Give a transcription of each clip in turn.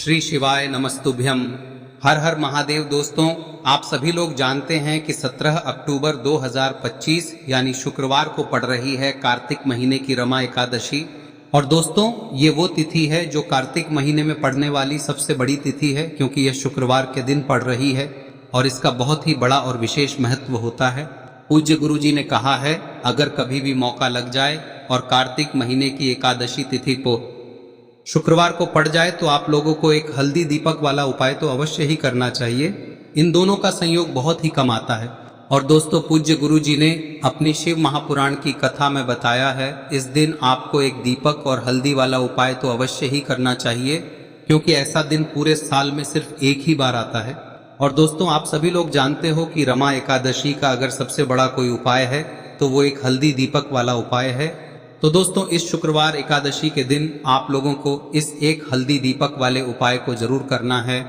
श्री शिवाय नमस्तुभ्यम। हर हर महादेव। दोस्तों, आप सभी लोग जानते हैं कि 17 अक्टूबर 2025 यानी शुक्रवार को पड़ रही है कार्तिक महीने की रमा एकादशी। और दोस्तों, ये वो तिथि है जो कार्तिक महीने में पड़ने वाली सबसे बड़ी तिथि है, क्योंकि यह शुक्रवार के दिन पड़ रही है और इसका बहुत ही बड़ा और विशेष महत्व होता है। पूज्य गुरु जी ने कहा है, अगर कभी भी मौका लग जाए और कार्तिक महीने की एकादशी तिथि को शुक्रवार को पड़ जाए तो आप लोगों को एक हल्दी दीपक वाला उपाय तो अवश्य ही करना चाहिए। इन दोनों का संयोग बहुत ही कम आता है। और दोस्तों, पूज्य गुरु जी ने अपनी शिव महापुराण की कथा में बताया है, इस दिन आपको एक दीपक और हल्दी वाला उपाय तो अवश्य ही करना चाहिए, क्योंकि ऐसा दिन पूरे साल में सिर्फ एक ही बार आता है। और दोस्तों, आप सभी लोग जानते हो कि रमा एकादशी का अगर सबसे बड़ा कोई उपाय है तो वो एक हल्दी दीपक वाला उपाय है। तो दोस्तों, इस शुक्रवार एकादशी के दिन आप लोगों को इस एक हल्दी दीपक वाले उपाय को जरूर करना है।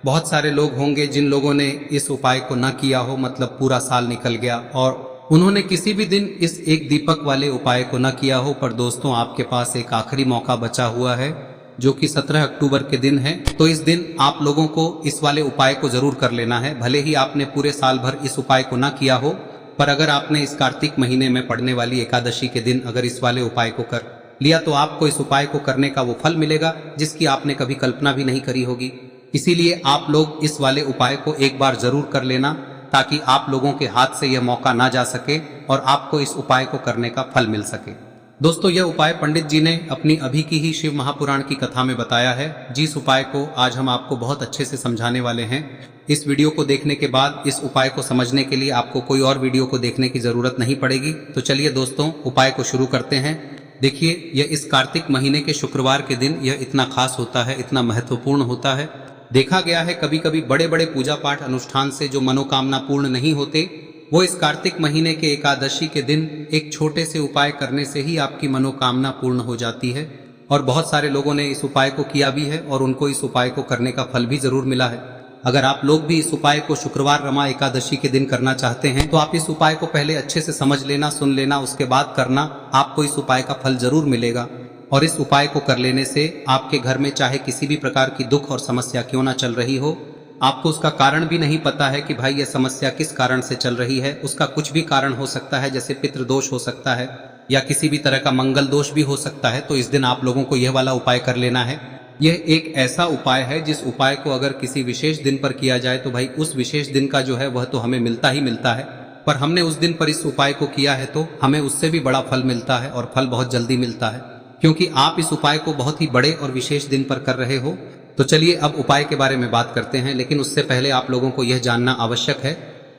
बहुत सारे लोग होंगे जिन लोगों ने इस उपाय को न किया हो, मतलब पूरा साल निकल गया और उन्होंने किसी भी दिन इस एक दीपक वाले उपाय को न किया हो। पर दोस्तों, आपके पास एक आखिरी मौका बचा हुआ है जो कि 17 अक्टूबर के दिन है। तो इस दिन आप लोगों को इस वाले उपाय को जरूर कर लेना है। भले ही आपने पूरे साल भर इस उपाय को न किया हो, पर अगर आपने इस कार्तिक महीने में पड़ने वाली एकादशी के दिन अगर इस वाले उपाय को कर लिया तो आपको इस उपाय को करने का वो फल मिलेगा जिसकी आपने कभी कल्पना भी नहीं करी होगी। इसीलिए आप लोग इस वाले उपाय को एक बार जरूर कर लेना, ताकि आप लोगों के हाथ से यह मौका ना जा सके और आपको इस उपाय को करने का फल मिल सके। दोस्तों, यह उपाय पंडित जी ने अपनी अभी की ही शिव महापुराण की कथा में बताया है, जिस उपाय को आज हम आपको बहुत अच्छे से समझाने वाले हैं। इस वीडियो को देखने के बाद इस उपाय को समझने के लिए आपको कोई और वीडियो को देखने की जरूरत नहीं पड़ेगी। तो चलिए दोस्तों, उपाय को शुरू करते हैं। देखिए, यह इस कार्तिक महीने के शुक्रवार के दिन यह इतना खास होता है, इतना महत्वपूर्ण होता है। देखा गया है कभी कभी बड़े बड़े पूजा पाठ अनुष्ठान से जो मनोकामना पूर्ण नहीं होते, वो इस कार्तिक महीने के एकादशी के दिन एक छोटे से उपाय करने से ही आपकी मनोकामना पूर्ण हो जाती है। और बहुत सारे लोगों ने इस उपाय को किया भी है और उनको इस उपाय को करने का फल भी जरूर मिला है। अगर आप लोग भी इस उपाय को शुक्रवार रमा एकादशी के दिन करना चाहते हैं तो आप इस उपाय को पहले अच्छे से समझ लेना, सुन लेना, उसके बाद करना। आपको इस उपाय का फल जरूर मिलेगा। और इस उपाय को कर लेने से आपके घर में चाहे किसी भी प्रकार की दुख और समस्या क्यों ना चल रही हो, आपको उसका कारण भी नहीं पता है कि भाई यह समस्या किस कारण से चल रही है, उसका कुछ भी कारण हो सकता है, जैसे पितृदोष हो सकता है या किसी भी तरह का मंगल दोष भी हो सकता है। तो इस दिन आप लोगों को यह वाला उपाय कर लेना है। यह एक ऐसा उपाय है जिस उपाय को अगर किसी विशेष दिन पर किया जाए तो भाई उस विशेष दिन का जो है वह तो हमें मिलता ही मिलता है, पर हमने उस दिन पर इस उपाय को किया है तो हमें उससे भी बड़ा फल मिलता है और फल बहुत जल्दी मिलता है, क्योंकि आप इस उपाय को बहुत ही बड़े और विशेष दिन पर कर रहे हो। तो चलिए अब उपाय के बारे में बात करते हैं, लेकिन उससे पहले आप लोगों को यह जानना आवश्यक है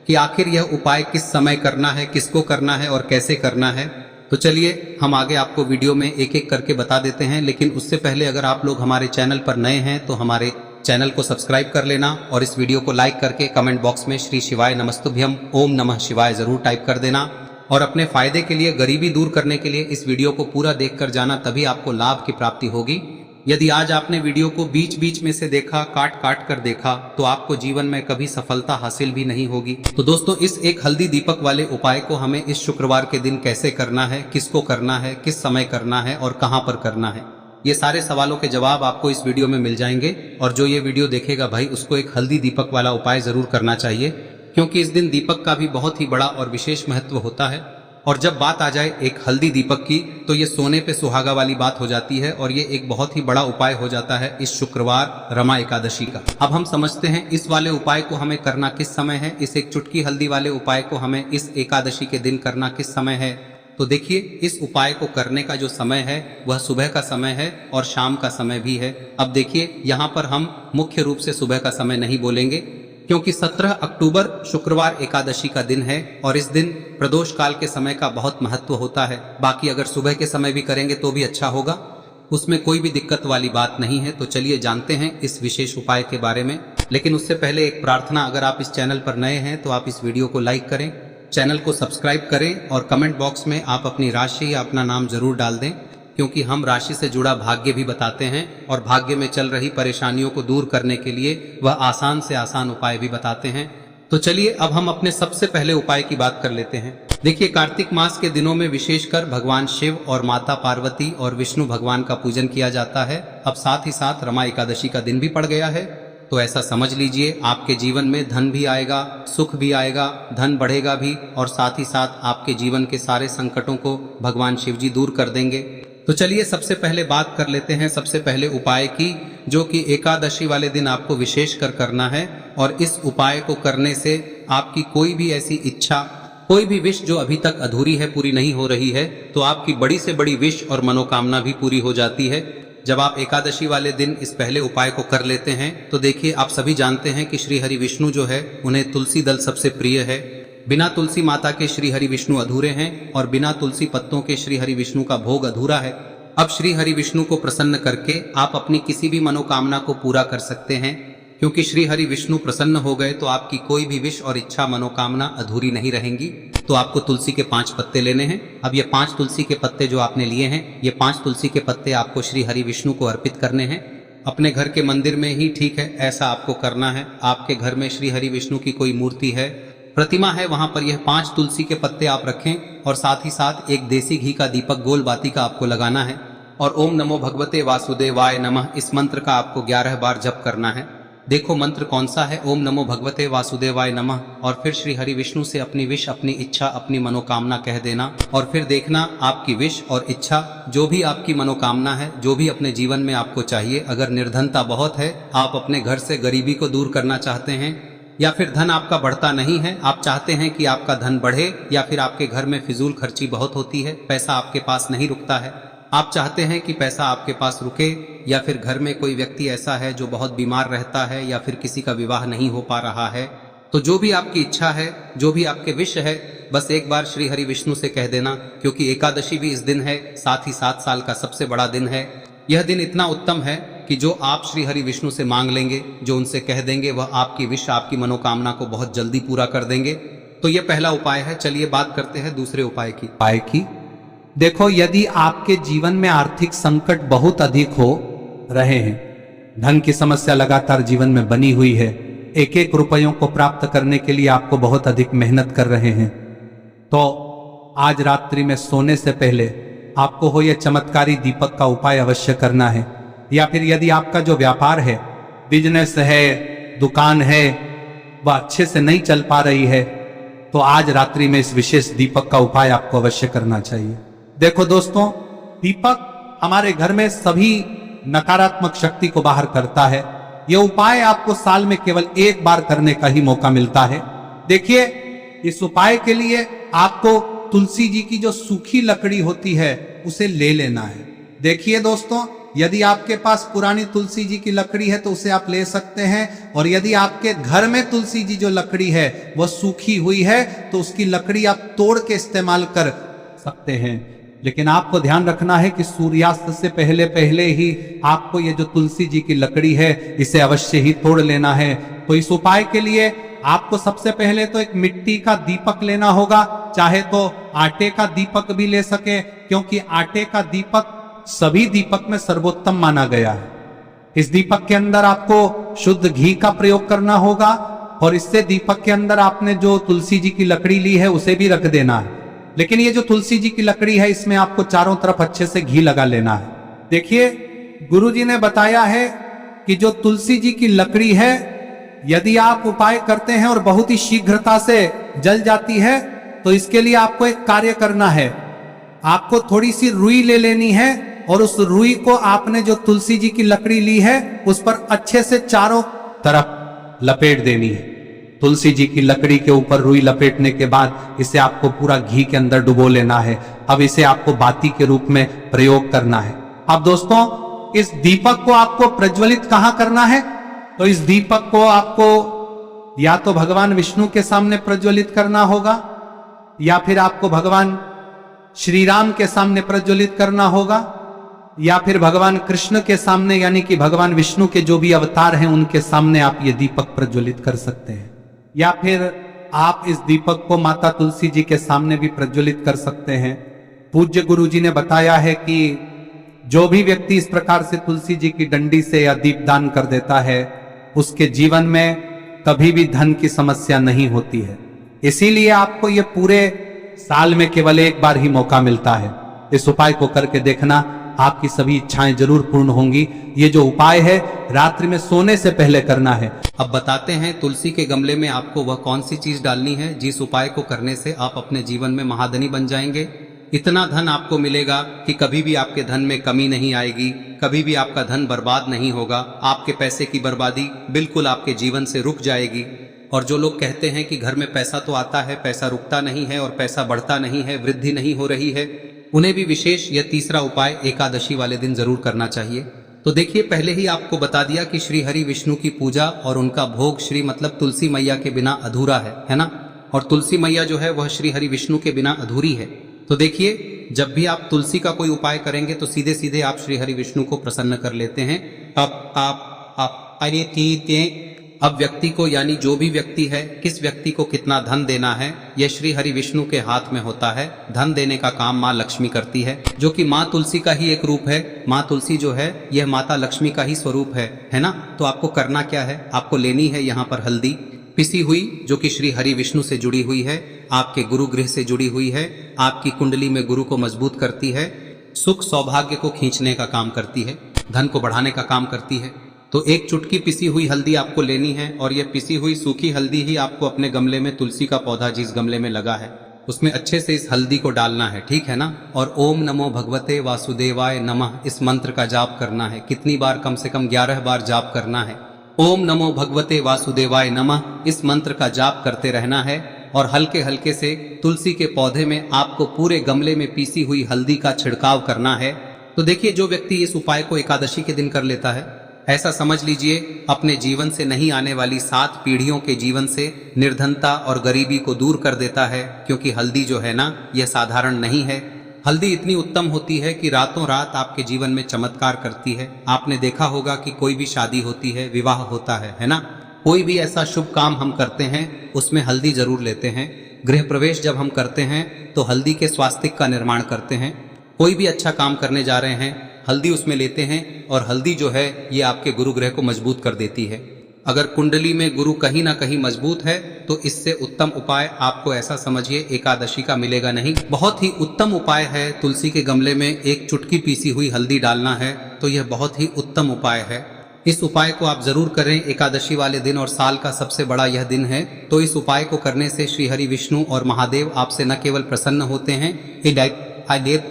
कि आखिर यह उपाय किस समय करना है, किसको करना है और कैसे करना है। तो चलिए हम आगे आपको वीडियो में एक एक करके बता देते हैं, लेकिन उससे पहले अगर आप लोग हमारे चैनल पर नए हैं तो हमारे चैनल को सब्सक्राइब कर लेना और इस वीडियो को लाइक करके कमेंट बॉक्स में श्री शिवाय नमस्तुभ्यम ओम नमः शिवाय जरूर टाइप कर देना। और अपने फायदे के लिए, गरीबी दूर करने के लिए इस वीडियो को पूरा देखकर जाना, तभी आपको लाभ की प्राप्ति होगी। यदि आज आपने वीडियो को बीच बीच में से देखा, काट काट कर देखा, तो आपको जीवन में कभी सफलता हासिल भी नहीं होगी। तो दोस्तों, इस एक हल्दी दीपक वाले उपाय को हमें इस शुक्रवार के दिन कैसे करना है, किसको करना है, किस समय करना है और कहां पर करना है, ये सारे सवालों के जवाब आपको इस वीडियो में मिल जाएंगे। और जो ये वीडियो देखेगा भाई, उसको एक हल्दी दीपक वाला उपाय जरूर करना चाहिए, क्योंकि इस दिन दीपक का भी बहुत ही बड़ा और विशेष महत्व होता है। और जब बात आ जाए एक हल्दी दीपक की, तो ये सोने पे सुहागा वाली बात हो जाती है और ये एक बहुत ही बड़ा उपाय हो जाता है इस शुक्रवार रमा एकादशी का। अब हम समझते हैं इस वाले उपाय को हमें करना किस समय है, इस एक चुटकी हल्दी वाले उपाय को हमें इस एकादशी के दिन करना किस समय है। तो देखिए, इस उपाय को करने का जो समय है वह सुबह का समय है और शाम का समय भी है। अब देखिए, यहाँ पर हम मुख्य रूप से सुबह का समय नहीं बोलेंगे, क्योंकि 17 अक्टूबर शुक्रवार एकादशी का दिन है और इस दिन प्रदोष काल के समय का बहुत महत्व होता है। बाकी अगर सुबह के समय भी करेंगे तो भी अच्छा होगा, उसमें कोई भी दिक्कत वाली बात नहीं है। तो चलिए जानते हैं इस विशेष उपाय के बारे में। लेकिन उससे पहले एक प्रार्थना, अगर आप इस चैनल पर नए हैं तो आप इस वीडियो को लाइक करें, चैनल को सब्सक्राइब करें और कमेंट बॉक्स में आप अपनी राशि या अपना नाम जरूर डाल दें, क्योंकि हम राशि से जुड़ा भाग्य भी बताते हैं और भाग्य में चल रही परेशानियों को दूर करने के लिए वह आसान से आसान उपाय भी बताते हैं। तो चलिए अब हम अपने सबसे पहले उपाय की बात कर लेते हैं। देखिए, कार्तिक मास के दिनों में विशेषकर भगवान शिव और माता पार्वती और विष्णु भगवान का पूजन किया जाता है। अब साथ ही साथ रमा एकादशी का दिन भी पड़ गया है, तो ऐसा समझ लीजिए आपके जीवन में धन भी आएगा, सुख भी आएगा, धन बढ़ेगा भी, और साथ ही साथ आपके जीवन के सारे संकटों को भगवान शिव जी दूर कर देंगे। तो चलिए सबसे पहले बात कर लेते हैं सबसे पहले उपाय की, जो कि एकादशी वाले दिन आपको विशेष कर करना है। और इस उपाय को करने से आपकी कोई भी ऐसी इच्छा, कोई भी विश जो अभी तक अधूरी है, पूरी नहीं हो रही है, तो आपकी बड़ी से बड़ी विश और मनोकामना भी पूरी हो जाती है जब आप एकादशी वाले दिन इस पहले उपाय को कर लेते हैं। तो देखिए, आप सभी जानते हैं कि श्री हरि विष्णु जो है उन्हें तुलसी दल सबसे प्रिय है। बिना तुलसी माता के श्री हरि विष्णु अधूरे हैं और बिना तुलसी पत्तों के श्री हरि विष्णु का भोग अधूरा है। अब श्री हरि विष्णु को प्रसन्न करके आप अपनी किसी भी मनोकामना को पूरा कर सकते हैं, क्योंकि श्री हरि विष्णु प्रसन्न हो गए तो आपकी कोई भी विश और इच्छा मनोकामना अधूरी नहीं रहेंगी। तो आपको तुलसी के 5 पत्ते लेने हैं। अब ये 5 तुलसी के पत्ते जो आपने लिए हैं, ये 5 तुलसी के पत्ते आपको श्री हरि विष्णु को अर्पित करने हैं। अपने घर के मंदिर में ही ठीक है, ऐसा आपको करना है। आपके घर में श्री हरि विष्णु की कोई मूर्ति है, प्रतिमा है, वहां पर यह 5 तुलसी के पत्ते आप रखें और साथ ही साथ एक देसी घी का दीपक गोल बाती का आपको लगाना है और ओम नमो भगवते वासुदेवाय नमः इस मंत्र का आपको 11 बार जप करना है। देखो मंत्र कौन सा है, ओम नमो भगवते वासुदेवाय नमः, और फिर श्री हरि विष्णु से अपनी विश, अपनी इच्छा, अपनी मनोकामना कह देना और फिर देखना आपकी विश और इच्छा, जो भी आपकी मनोकामना है, जो भी अपने जीवन में आपको चाहिए। अगर निर्धनता बहुत है, आप अपने घर से गरीबी को दूर करना चाहते हैं, या फिर धन आपका बढ़ता नहीं है, आप चाहते हैं कि आपका धन बढ़े, या फिर आपके घर में फिजूल खर्ची बहुत होती है, पैसा आपके पास नहीं रुकता है, आप चाहते हैं कि पैसा आपके पास रुके, या फिर घर में कोई व्यक्ति ऐसा है जो बहुत बीमार रहता है, या फिर किसी का विवाह नहीं हो पा रहा है, तो जो भी आपकी इच्छा है, जो भी आपके विश है, बस एक बार श्री हरि विष्णु से कह देना। क्योंकि एकादशी भी इस दिन है, साथ ही 7 साल का सबसे बड़ा दिन है। यह दिन इतना उत्तम है कि जो आप श्री हरि विष्णु से मांग लेंगे, जो उनसे कह देंगे, वह आपकी विश, आपकी मनोकामना को बहुत जल्दी पूरा कर देंगे। तो यह पहला उपाय है। चलिए बात करते हैं दूसरे उपाय की। देखो, यदि आपके जीवन में आर्थिक संकट बहुत अधिक हो रहे हैं, धन की समस्या लगातार जीवन में बनी हुई है, एक एक रुपयों को प्राप्त करने के लिए आपको बहुत अधिक मेहनत कर रहे हैं, तो आज रात्रि में सोने से पहले आपको हो यह चमत्कारी दीपक का उपाय अवश्य करना है। या फिर यदि आपका जो व्यापार है, बिजनेस है, दुकान है, वह अच्छे से नहीं चल पा रही है, तो आज रात्रि में इस विशेष दीपक का उपाय आपको अवश्य करना चाहिए। देखो दोस्तों, दीपक हमारे घर में सभी नकारात्मक शक्ति को बाहर करता है। यह उपाय आपको साल में केवल 1 बार करने का ही मौका मिलता है। देखिए, इस उपाय के लिए आपको तुलसी जी की जो सूखी लकड़ी होती है उसे ले लेना है। देखिए दोस्तों, यदि आपके पास पुरानी तुलसी जी की लकड़ी है तो उसे आप ले सकते हैं, और यदि आपके घर में तुलसी जी जो लकड़ी है वह सूखी हुई है तो उसकी लकड़ी आप तोड़ के इस्तेमाल कर सकते हैं। लेकिन आपको ध्यान रखना है कि सूर्यास्त से पहले पहले ही आपको ये जो तुलसी जी की लकड़ी है इसे अवश्य ही तोड़ लेना है। तो इस उपाय के लिए आपको सबसे पहले तो एक मिट्टी का दीपक लेना होगा, चाहे तो आटे का दीपक भी ले सके, क्योंकि आटे का दीपक सभी दीपक में सर्वोत्तम माना गया है। इस दीपक के अंदर आपको शुद्ध घी का प्रयोग करना होगा, और इससे दीपक के अंदर आपने जो तुलसी जी की लकड़ी ली है उसे भी रख देना है। लेकिन ये जो तुलसी जी की लकड़ी है, इसमें आपको चारों तरफ अच्छे से घी लगा लेना है। देखिए, गुरुजी ने बताया है कि जो तुलसी जी की लकड़ी है, यदि आप उपाय करते हैं और बहुत ही शीघ्रता से जल जाती है, तो इसके लिए आपको एक कार्य करना है। आपको थोड़ी सी रुई ले लेनी है और उस रुई को आपने जो तुलसी जी की लकड़ी ली है उस पर अच्छे से चारों तरफ लपेट देनी है। तुलसी जी की लकड़ी के ऊपर रुई लपेटने के बाद इसे आपको पूरा घी के अंदर डुबो लेना है। अब इसे आपको बाती के रूप में प्रयोग करना है। अब दोस्तों, इस दीपक को आपको प्रज्वलित कहां करना है? तो इस दीपक को आपको या तो भगवान विष्णु के सामने प्रज्वलित करना होगा, या फिर आपको भगवान श्री राम के सामने प्रज्वलित करना होगा, या फिर भगवान कृष्ण के सामने, यानी कि भगवान विष्णु के जो भी अवतार हैं उनके सामने आप ये दीपक प्रज्वलित कर सकते हैं। या फिर आप इस दीपक को माता तुलसी जी के सामने भी प्रज्वलित कर सकते हैं। पूज्य गुरु जी ने बताया है कि जो भी व्यक्ति इस प्रकार से तुलसी जी की डंडी से या दीपदान कर देता है, उसके जीवन में कभी भी धन की समस्या नहीं होती है। इसीलिए आपको ये पूरे साल में केवल एक बार ही मौका मिलता है। इस उपाय को करके देखना, आपकी सभी इच्छाएं जरूर पूर्ण होंगी। ये जो उपाय है रात्रि में सोने से पहले करना है। अब बताते हैं तुलसी के गमले में आपको वह कौन सी चीज डालनी है जिस उपाय को करने से आप अपने जीवन में महाधनी बन जाएंगे। इतना धन आपको मिलेगा कि कभी भी आपके धन में कमी नहीं आएगी, कभी भी आपका धन बर्बाद नहीं होगा। आपके पैसे की बर्बादी बिल्कुल आपके जीवन से रुक जाएगी। और जो लोग कहते हैं कि घर में पैसा तो आता है, पैसा रुकता नहीं है और पैसा बढ़ता नहीं है, वृद्धि नहीं हो रही है, उन्हें भी विशेष यह तीसरा उपाय एकादशी वाले दिन जरूर करना चाहिए। तो देखिए, पहले ही आपको बता दिया कि श्री हरि विष्णु की पूजा और उनका भोग श्री मतलब तुलसी मैया के बिना अधूरा है ना। और तुलसी मैया जो है वह श्री हरि विष्णु के बिना अधूरी है। तो देखिए, जब भी आप तुलसी का कोई उपाय करेंगे तो सीधे सीधे आप श्री हरि विष्णु को प्रसन्न कर लेते हैं। अब व्यक्ति को, यानी जो भी व्यक्ति है, किस व्यक्ति को कितना धन देना है, यह श्री हरि विष्णु के हाथ में होता है। धन देने का काम माँ लक्ष्मी करती है, जो कि माँ तुलसी का ही एक रूप है। माँ तुलसी जो है यह माता लक्ष्मी का ही स्वरूप है ना। तो आपको करना क्या है, आपको लेनी है यहाँ पर हल्दी पिसी हुई, जो कि श्री हरि विष्णु से जुड़ी हुई है, आपके गुरु गृह से जुड़ी हुई है, आपकी कुंडली में गुरु को मजबूत करती है, सुख सौभाग्य को खींचने का काम करती है, धन को बढ़ाने का काम करती है। तो एक चुटकी पिसी हुई हल्दी आपको लेनी है और यह पिसी हुई सूखी हल्दी ही आपको अपने गमले में, तुलसी का पौधा जिस गमले में लगा है उसमें अच्छे से इस हल्दी को डालना है, ठीक है ना। और ओम नमो भगवते वासुदेवाय नमः इस मंत्र का जाप करना है। कितनी बार? कम से कम 11 बार जाप करना है। ओम नमो भगवते वासुदेवाय नमः इस मंत्र का जाप करते रहना है और हल्के हल्के से तुलसी के पौधे में आपको पूरे गमले में पीसी हुई हल्दी का छिड़काव करना है। तो देखिए, जो व्यक्ति इस उपाय को एकादशी के दिन कर लेता है, ऐसा समझ लीजिए अपने जीवन से नहीं आने वाली 7 पीढ़ियों के जीवन से निर्धनता और गरीबी को दूर कर देता है। क्योंकि हल्दी जो है ना, यह साधारण नहीं है। हल्दी इतनी उत्तम होती है कि रातों रात आपके जीवन में चमत्कार करती है। आपने देखा होगा कि कोई भी शादी होती है, विवाह होता है ना, कोई भी ऐसा शुभ काम हम करते हैं उसमें हल्दी जरूर लेते हैं। गृह प्रवेश जब हम करते हैं तो हल्दी के स्वास्तिक का निर्माण करते हैं। कोई भी अच्छा काम करने जा रहे हैं, हल्दी उसमें लेते हैं और हल्दी जो है ये आपके गुरु ग्रह को मजबूत कर देती है। अगर कुंडली में गुरु कहीं ना कहीं मजबूत है तो इससे उत्तम उपाय आपको, ऐसा समझिए, एकादशी का मिलेगा नहीं। बहुत ही उत्तम उपाय है। तुलसी के गमले में एक चुटकी पीसी हुई हल्दी डालना है, तो यह बहुत ही उत्तम उपाय है। इस उपाय को आप जरूर करें एकादशी वाले दिन, और साल का सबसे बड़ा यह दिन है। तो इस उपाय को करने से श्री हरि विष्णु और महादेव आपसे न केवल प्रसन्न होते हैं,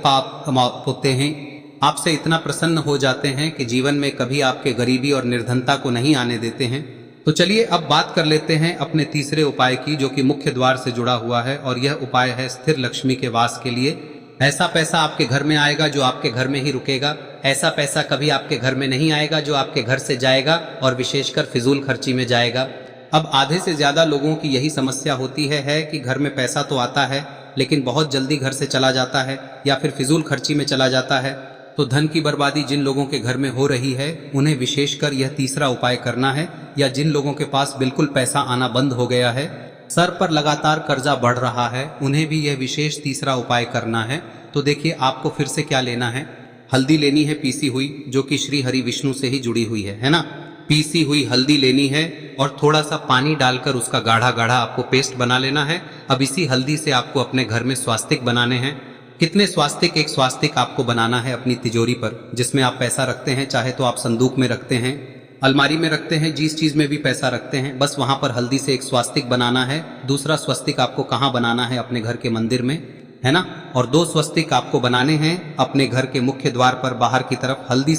पाप होते हैं, आपसे इतना प्रसन्न हो जाते हैं कि जीवन में कभी आपके गरीबी और निर्धनता को नहीं आने देते हैं। तो चलिए अब बात कर लेते हैं अपने तीसरे उपाय की, जो कि मुख्य द्वार से जुड़ा हुआ है। और यह उपाय है स्थिर लक्ष्मी के वास के लिए। ऐसा पैसा आपके घर में आएगा जो आपके घर में ही रुकेगा। ऐसा पैसा कभी आपके घर में नहीं आएगा जो आपके घर से जाएगा और विशेषकर फिजूल खर्ची में जाएगा। अब आधे से ज्यादा लोगों की यही समस्या होती है कि घर में पैसा तो आता है लेकिन बहुत जल्दी घर से चला जाता है या फिर फिजूल खर्ची में चला जाता है। तो धन की बर्बादी जिन लोगों के घर में हो रही है उन्हें विशेषकर यह तीसरा उपाय करना है। या जिन लोगों के पास बिल्कुल पैसा आना बंद हो गया है, सर पर लगातार कर्जा बढ़ रहा है, उन्हें भी यह विशेष तीसरा उपाय करना है। तो देखिए, आपको फिर से क्या लेना है, हल्दी लेनी है पीसी हुई, जो कि श्री हरि विष्णु से ही जुड़ी हुई है ना। पीसी हुई हल्दी लेनी है और थोड़ा सा पानी डालकर उसका गाढ़ा गाढ़ा आपको पेस्ट बना लेना है। अब इसी हल्दी से आपको अपने घर में स्वास्तिक बनाने हैं। कितने स्वास्तिक? एक स्वास्तिक आपको बनाना है अपनी तिजोरी पर, जिसमें आप पैसा रखते हैं। चाहे तो आप संदूक में रखते हैं, अलमारी में रखते हैं, जिस चीज में भी पैसा रखते हैं, बस वहां पर हल्दी से एक स्वास्तिक बनाना है। दूसरा स्वस्तिक आपको कहाँ बनाना है? अपने घर के मंदिर में, है ना। और 2 स्वस्तिक आपको बनाने हैं अपने घर के मुख्य द्वार पर बाहर की तरफ। हल्दी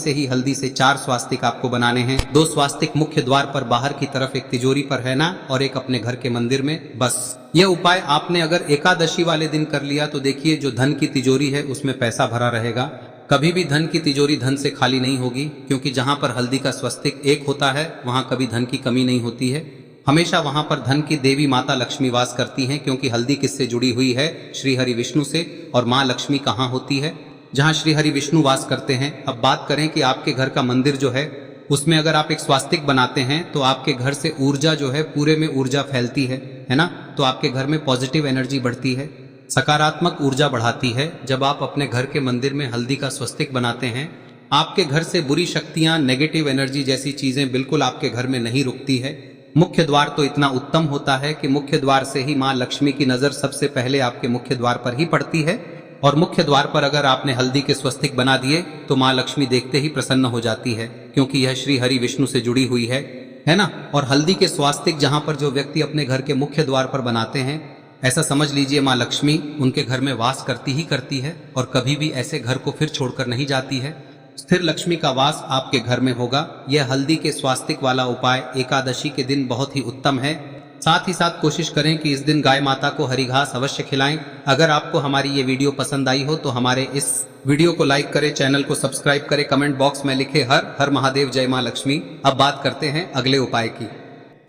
से 4 स्वास्तिक आपको बनाने हैं। 2 स्वास्तिक मुख्य द्वार पर बाहर की तरफ, एक तिजोरी पर, है ना, और एक अपने घर के मंदिर में। बस यह उपाय आपने अगर एकादशी वाले दिन कर लिया तो देखिए, जो धन की तिजोरी है उसमें पैसा भरा रहेगा। कभी भी धन की तिजोरी धन से खाली नहीं होगी, क्योंकि जहां पर हल्दी का स्वस्तिक एक होता है वहां कभी धन की कमी नहीं होती है। हमेशा वहां पर धन की देवी माता लक्ष्मी वास करती हैं, क्योंकि हल्दी किससे जुड़ी हुई है? श्री हरि विष्णु से। और माँ लक्ष्मी कहाँ होती है? जहाँ श्री हरि विष्णु वास करते हैं। अब बात करें कि आपके घर का मंदिर जो है उसमें अगर आप एक स्वास्तिक बनाते हैं तो आपके घर से ऊर्जा जो है, पूरे में ऊर्जा फैलती है ना। तो आपके घर में पॉजिटिव एनर्जी बढ़ती है, सकारात्मक ऊर्जा बढ़ाती है। जब आप अपने घर के मंदिर में हल्दी का स्वस्तिक बनाते हैं, आपके घर से बुरी शक्तियां, नेगेटिव एनर्जी जैसी चीजें बिल्कुल आपके घर में नहीं रुकती है। मुख्य द्वार तो इतना उत्तम होता है कि मुख्य द्वार से ही माँ लक्ष्मी की नजर सबसे पहले आपके मुख्य द्वार पर ही पड़ती है, और मुख्य द्वार पर अगर आपने हल्दी के स्वस्तिक बना दिए तो माँ लक्ष्मी देखते ही प्रसन्न हो जाती है, क्योंकि यह श्री हरि विष्णु से जुड़ी हुई है ना। और हल्दी के स्वास्तिक जहां पर जो व्यक्ति अपने घर के मुख्य द्वार पर बनाते हैं, ऐसा समझ लीजिए माँ लक्ष्मी उनके घर में वास करती ही करती है और कभी भी ऐसे घर को फिर छोड़कर नहीं जाती है। स्थिर लक्ष्मी का वास आपके घर में होगा। यह हल्दी के स्वास्तिक वाला उपाय एकादशी के दिन बहुत ही उत्तम है। साथ ही साथ कोशिश करें कि इस दिन गाय माता को हरी घास अवश्य खिलाएं। अगर आपको हमारी ये वीडियो पसंद आई हो तो हमारे इस वीडियो को लाइक करें, चैनल को सब्सक्राइब करें, कमेंट बॉक्स में लिखे हर हर महादेव जय माँ लक्ष्मी। अब बात करते हैं अगले उपाय की।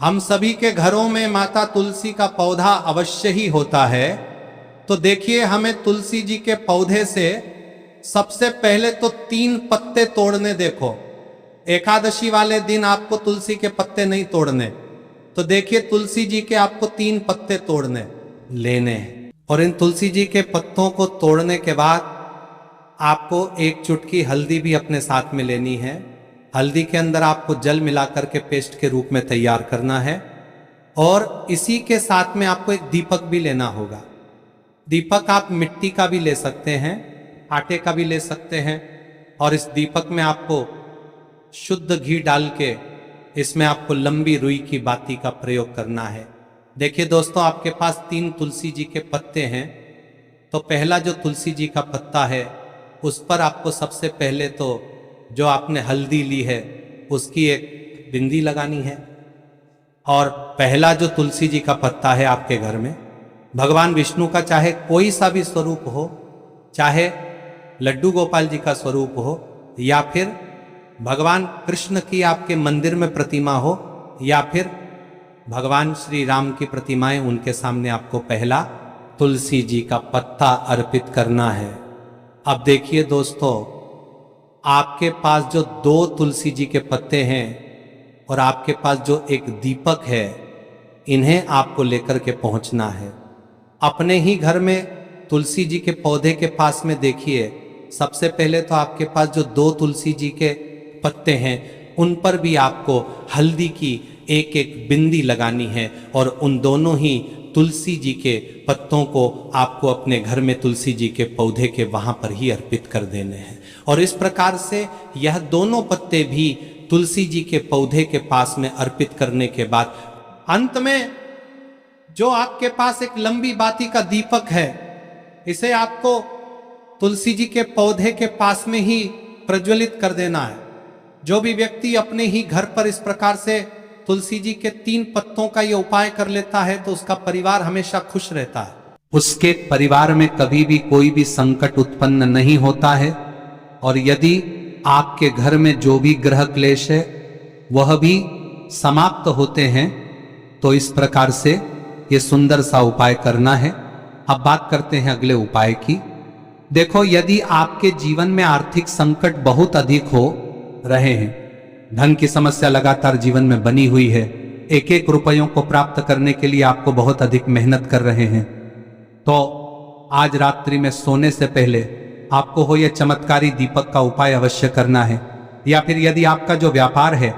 हम सभी के घरों में माता तुलसी का पौधा अवश्य ही होता है। तो देखिए, हमें तुलसी जी के पौधे से सबसे पहले तो 3 पत्ते तोड़ने। देखो, एकादशी वाले दिन आपको तुलसी के पत्ते नहीं तोड़ने, तो देखिए तुलसी जी के आपको 3 पत्ते तोड़ने लेने हैं। और इन तुलसी जी के पत्तों को तोड़ने के बाद आपको 1 चुटकी हल्दी भी अपने साथ में लेनी है। हल्दी के अंदर आपको जल मिलाकर के पेस्ट के रूप में तैयार करना है, और इसी के साथ में आपको एक दीपक भी लेना होगा। दीपक आप मिट्टी का भी ले सकते हैं, आटे का भी ले सकते हैं, और इस दीपक में आपको शुद्ध घी डाल के इसमें आपको लंबी रुई की बाती का प्रयोग करना है। देखिए दोस्तों, आपके पास 3 तुलसी जी के पत्ते हैं, तो पहला जो तुलसी जी का पत्ता है उस पर आपको सबसे पहले तो जो आपने हल्दी ली है उसकी एक बिंदी लगानी है। और पहला जो तुलसी जी का पत्ता है आपके घर में, भगवान विष्णु का चाहे कोई सा भी स्वरूप हो, चाहे लड्डू गोपाल जी का स्वरूप हो, या फिर भगवान कृष्ण की आपके मंदिर में प्रतिमा हो, या फिर भगवान श्री राम की प्रतिमाएं, उनके सामने आपको पहला तुलसी जी का पत्ता अर्पित करना है। अब देखिए दोस्तों, आपके पास जो 2 तुलसी जी के पत्ते हैं और आपके पास जो एक दीपक है, इन्हें आपको लेकर के पहुंचना है। अपने ही घर में तुलसी जी के पौधे के पास में देखिए, सबसे पहले तो आपके पास जो 2 तुलसी जी के पत्ते हैं उन पर भी आपको हल्दी की एक एक बिंदी लगानी है, और उन दोनों ही तुलसी जी के पत्तों को आपको अपने घर में तुलसी जी के पौधे के वहां पर ही अर्पित कर देने हैं। और इस प्रकार से यह दोनों पत्ते भी तुलसी जी के पौधे के पास में अर्पित करने के बाद अंत में जो आपके पास एक लंबी बाती का दीपक है, इसे आपको तुलसी जी के पौधे के पास में ही प्रज्वलित कर देना है। जो भी व्यक्ति अपने ही घर पर इस प्रकार से तुलसी जी के 3 पत्तों का ये उपाय कर लेता है तो उसका परिवार हमेशा खुश रहता है, उसके परिवार में कभी भी कोई भी संकट उत्पन्न नहीं होता है। और यदि आपके घर में जो भी ग्रह क्लेश है वह भी समाप्त होते हैं, तो इस प्रकार से ये सुंदर सा उपाय करना है। अब बात करते हैं अगले उपाय की। देखो, यदि आपके जीवन में आर्थिक संकट बहुत अधिक हो रहे हैं, धन की समस्या लगातार जीवन में बनी हुई है, एक एक रुपयों को प्राप्त करने के लिए आपको बहुत अधिक मेहनत कर रहे हैं, तो आज रात्रि में सोने से पहले आपको हो यह चमत्कारी दीपक का उपाय अवश्य करना है। या फिर यदि आपका जो व्यापार है,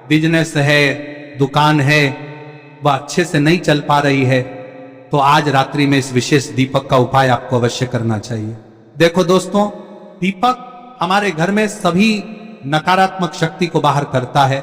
बिजनेस है, दुकान है, वह अच्छे से नहीं चल पा रही है, तो आज रात्रि में इस विशेष दीपक का उपाय आपको अवश्य करना चाहिए। देखो दोस्तों, दीपक हमारे घर में सभी नकारात्मक शक्ति को बाहर करता है।